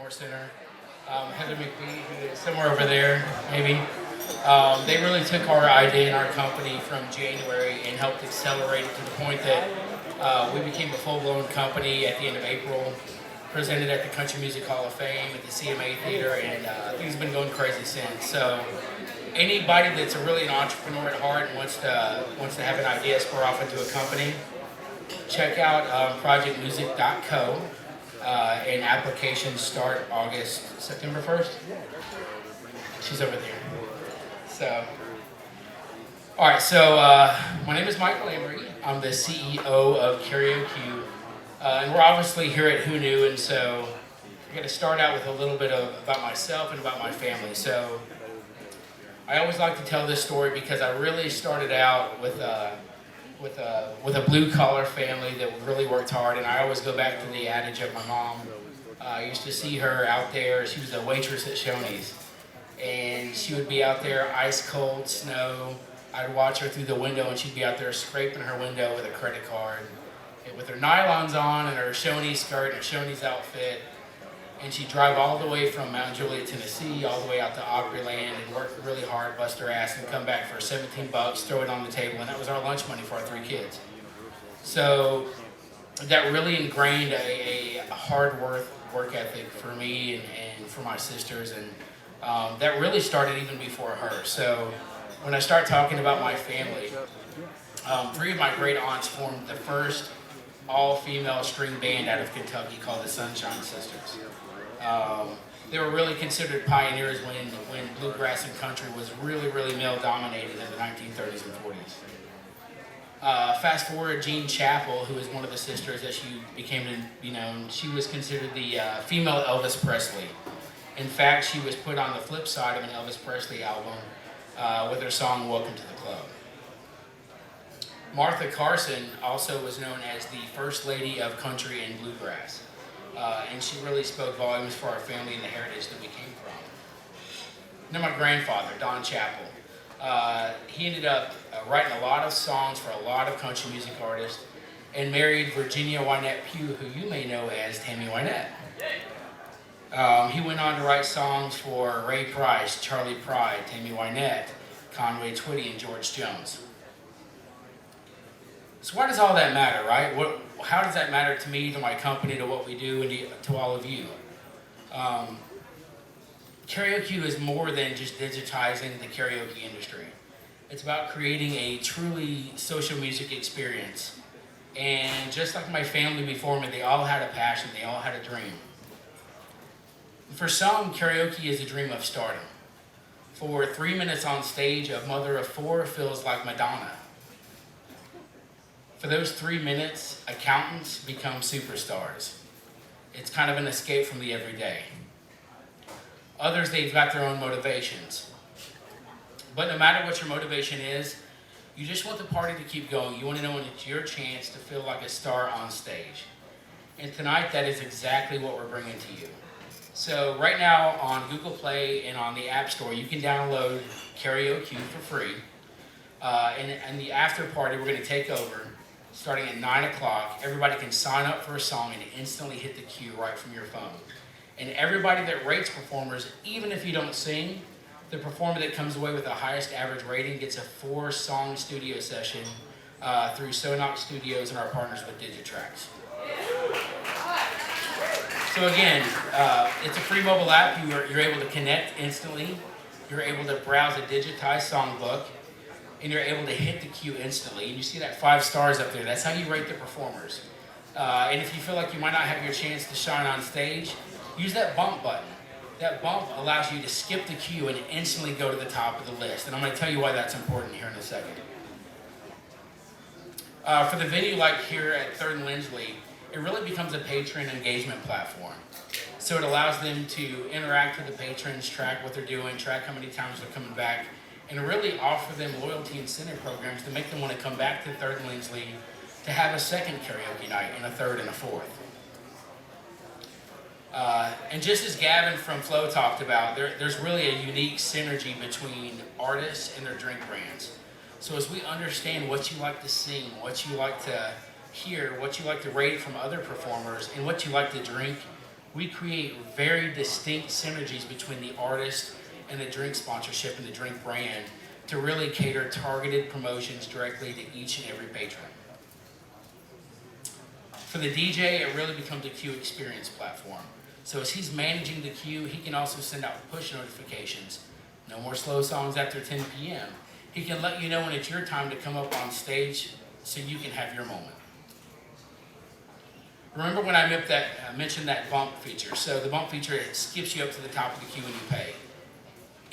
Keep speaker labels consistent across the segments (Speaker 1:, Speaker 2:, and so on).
Speaker 1: More Center. Heather McBee, who is somewhere over there, maybe. They really took our idea in our company from January and helped accelerate it to the point that we became a full-blown company at the end of April, presented at the Country Music Hall of Fame at the CMA Theater, and things have been going crazy since. So anybody that's really an entrepreneur at heart and wants to have an idea spur off into a company, check out projectmusic.co, and applications start September 1st. She's over there. So, all right, so my name is Michael Amburgey. I'm the CEO of KaraoQ, and we're obviously here at Who Knew, and so I'm going to start out with a little bit about myself and about my family. So I always like to tell this story because I really started out with a blue-collar family that really worked hard, and I always go back to the adage of my mom. I used to see her out there. She was a waitress at Shoney's, and she would be out there, ice-cold, snow. I'd watch her through the window, and she'd be out there scraping her window with a credit card, and with her nylons on and her Shoney's skirt and her Shoney's outfit, and she'd drive all the way from Mount Juliet, Tennessee, all the way out to Opryland and work really hard, bust her ass, and come back for 17 bucks, throw it on the table, and that was our lunch money for our 3 kids. So that really ingrained a hard work ethic for me and for my sisters, and that really started even before her. So when I start talking about my family, 3 of my great aunts formed the first all-female string band out of Kentucky called the Sunshine Sisters. They were really considered pioneers when bluegrass and country was really, really male-dominated in the 1930s and 40s. Fast forward, Jean Chappell, who is one of the sisters that she became to be known, she was considered the female Elvis Presley. In fact, she was put on the flip side of an Elvis Presley album with her song Welcome to the Club. Martha Carson also was known as the First Lady of Country and Bluegrass. And she really spoke volumes for our family and the heritage that we came from. Then my grandfather, Don Chappell. He ended up writing a lot of songs for a lot of country music artists and married Virginia Wynette Pugh, who you may know as Tammy Wynette. He went on to write songs for Ray Price, Charlie Pride, Tammy Wynette, Conway Twitty, and George Jones. So why does all that matter, right? How does that matter to me, to my company, to what we do, and to all of you? KaraoQ is more than just digitizing the karaoke industry. It's about creating a truly social music experience. And just like my family before me, they all had a passion, they all had a dream. For some, karaoke is a dream of stardom. For 3 minutes on stage, a mother of 4 feels like Madonna. For those 3 minutes, accountants become superstars. It's kind of an escape from the everyday. Others, they've got their own motivations. But no matter what your motivation is, you just want the party to keep going. You want to know when it's your chance to feel like a star on stage. And tonight, that is exactly what we're bringing to you. So right now on Google Play and on the App Store, you can download KaraoQ for free. And the after party, we're going to take over. Starting at 9 o'clock, everybody can sign up for a song and instantly hit the queue right from your phone. And everybody that rates performers, even if you don't sing, the performer that comes away with the highest average rating gets a 4-song studio session through Sonox Studios and our partners with Digitrax. So again, it's a free mobile app. You're able to connect instantly. You're able to browse a digitized songbook. And you're able to hit the queue instantly. And you see that 5 stars up there. That's how you rate the performers. And if you feel like you might not have your chance to shine on stage, use that bump button. That bump allows you to skip the queue and instantly go to the top of the list. And I'm going to tell you why that's important here in a second. For the venue like here at 3rd and Lindsley, it really becomes a patron engagement platform. So it allows them to interact with the patrons, track what they're doing, track how many times they're coming back, and really offer them loyalty incentive programs to make them want to come back to 3rd and Lindsley to have a second karaoke night and a 3rd and a 4th. And just as Gavin from Flow talked about, there's really a unique synergy between artists and their drink brands. So as we understand what you like to sing, what you like to hear, what you like to rate from other performers, and what you like to drink, we create very distinct synergies between the artist and the drink sponsorship and the drink brand to really cater targeted promotions directly to each and every patron. For the DJ, it really becomes a queue experience platform. So as he's managing the queue, he can also send out push notifications. No more slow songs after 10 p.m. He can let you know when it's your time to come up on stage so you can have your moment. Remember when I mentioned that bump feature? So the bump feature, it skips you up to the top of the queue and you pay.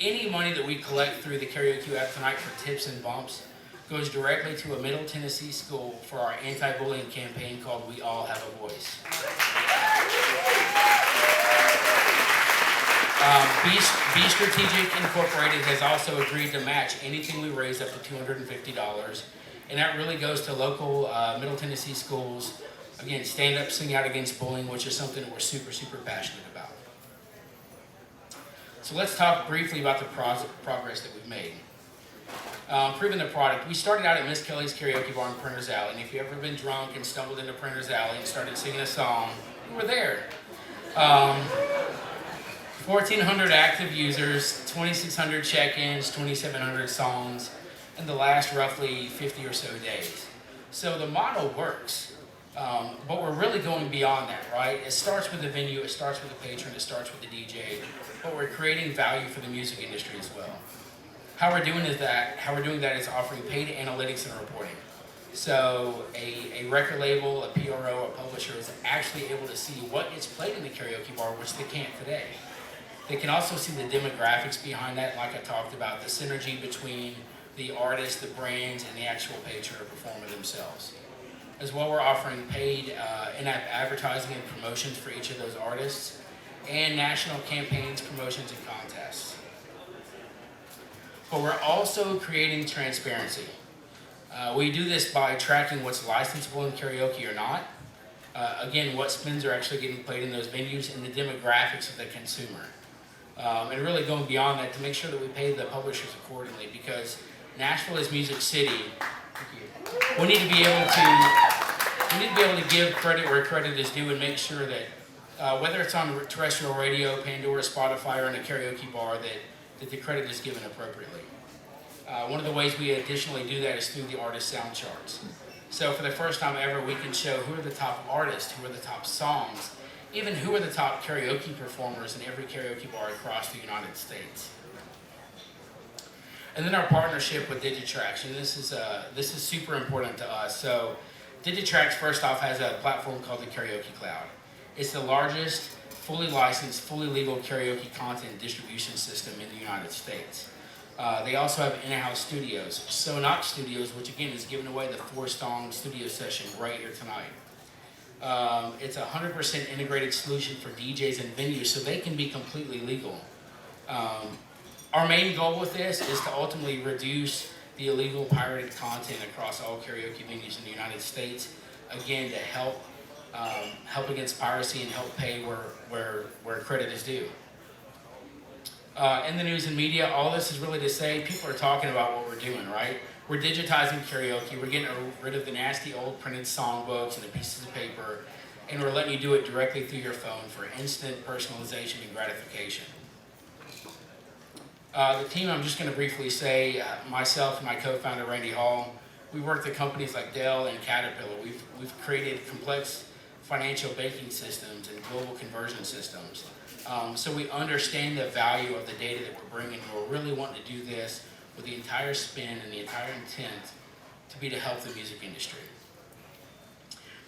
Speaker 1: Any money that we collect through the KaraoQ app tonight for tips and bumps goes directly to a Middle Tennessee school for our anti-bullying campaign called We All Have a Voice. Be Strategic Incorporated has also agreed to match anything we raise up to $250, and that really goes to local Middle Tennessee schools. Again, stand up, sing out against bullying, which is something that we're super, super passionate about. So let's talk briefly about the progress that we've made. Proving the product. We started out at Miss Kelly's Karaoke Bar in Printer's Alley, and if you've ever been drunk and stumbled into Printer's Alley and started singing a song, we were there. 1,400 active users, 2,600 check-ins, 2,700 songs, in the last roughly 50 or so days. So the model works, but we're really going beyond that, right? It starts with the venue, it starts with the patron, it starts with the DJ, but we're creating value for the music industry as well. How we're doing that is offering paid analytics and reporting. So a record label, a PRO, a publisher is actually able to see what gets played in the karaoke bar, which they can't today. They can also see the demographics behind that, like I talked about, the synergy between the artist, the brands, and the actual patron or performer themselves. As well, we're offering paid in-app advertising and promotions for each of those artists, and national campaigns, promotions, and contests. But we're also creating transparency. We do this by tracking what's licensable in karaoke or not. Again, what spins are actually getting played in those venues and the demographics of the consumer. And really going beyond that to make sure that we pay the publishers accordingly, because Nashville is Music City. We need to be able to give credit where credit is due and make sure that whether it's on terrestrial radio, Pandora, Spotify, or in a karaoke bar, that the credit is given appropriately. One of the ways we additionally do that is through the artist sound charts. So for the first time ever, we can show who are the top artists, who are the top songs, even who are the top karaoke performers in every karaoke bar across the United States. And then our partnership with Digitrax, and this is super important to us. So Digitrax, first off, has a platform called the Karaoke Cloud. It's the largest, fully licensed, fully legal karaoke content distribution system in the United States. They also have in-house studios, Sonoc Studios, which again is giving away the 4-song studio session right here tonight. It's a 100% integrated solution for DJs and venues, so they can be completely legal. Our main goal with this is to ultimately reduce the illegal pirated content across all karaoke venues in the United States, again to help against piracy and help pay where credit is due. In the news and media, all this is really to say people are talking about what we're doing, right? We're digitizing karaoke, we're getting rid of the nasty old printed songbooks and the pieces of paper, and we're letting you do it directly through your phone for instant personalization and gratification. The team, I'm just going to briefly say, myself and my co-founder Randy Hall, we worked at companies like Dell and Caterpillar. We've created complex financial banking systems and global conversion systems. So we understand the value of the data that we're bringing. We're really wanting to do this with the entire spin and the entire intent to be to help the music industry.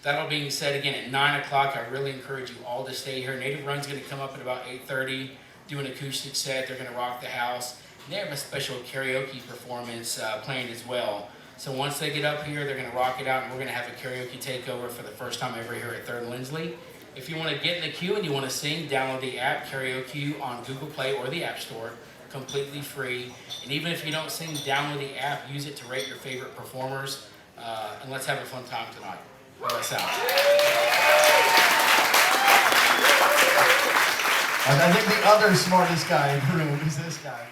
Speaker 1: That all being said, again, at 9 o'clock, I really encourage you all to stay here. Native Run's going to come up at about 8:30, do an acoustic set. They're going to rock the house. And they have a special karaoke performance planned as well. So once they get up here, they're going to rock it out, and we're going to have a karaoke takeover for the first time ever here at 3rd Lindsley. If you want to get in the queue and you want to sing, download the app KaraoQ on Google Play or the App Store, completely free. And even if you don't sing, download the app, use it to rate your favorite performers, and let's have a fun time tonight. Let's out.
Speaker 2: I think the other smartest guy in the room is this guy.